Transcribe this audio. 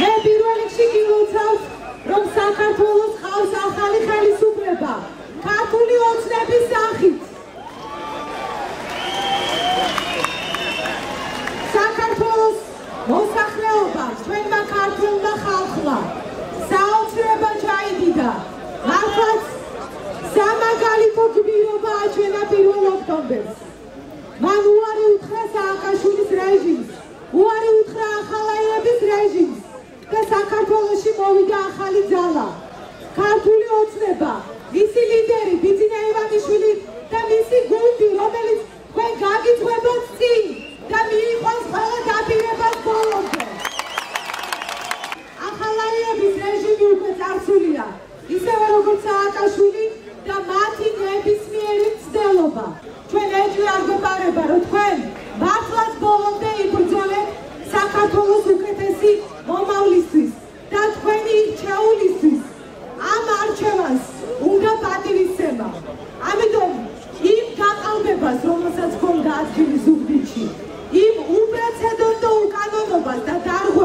მე პირველ რიგში გილოცავ, რომ საქართველოს ხავს ახალი ხელისუფლება, ქართული ოცნების სახით. საქართველოს მოსახლეობა, ჩვენმა ქართველმა ხალხმა საოცრება ჩაიდიდა. მართლაც სამაგალითო გმირობა აჩვენა 1 ოქტომბერს. მან უარი უთხრა სააკაშვილის რეჟიმს, უარი უთხრა ახალაიების რეჟიმს და საქართველოში მოვიდა ახალი ძალა. ქართული ოცნება, მისი ლიდერი ბიძინა ივანიშვილი და მისი გუნდი, რომელიც თქვენ გაგიძღვებოთ წინ და მიიღოს ყველა დაპირებას ბოლომდე. ახალაიების რეჟიმი უკვე წარსულია, ისევე როგორც სააკაშვილი და მათი ნებისმიერი მცდელობა. ჩვენ ეჭვი არ გვეპარება, რომ თქვენ მართლაც ბოლომდე იბრძოლეთ საქართველოს უკეთესი მომავლისთვის და თქვენი რჩეულისთვის. ამ არჩევანს უნდა პატივისცემა. ამიტომ იმ გაყალბებას, რომელსაც ჰქონდა ადგილი ზუგდიდში, იმ უპრეცედენტო უკანონობას და დარღვევას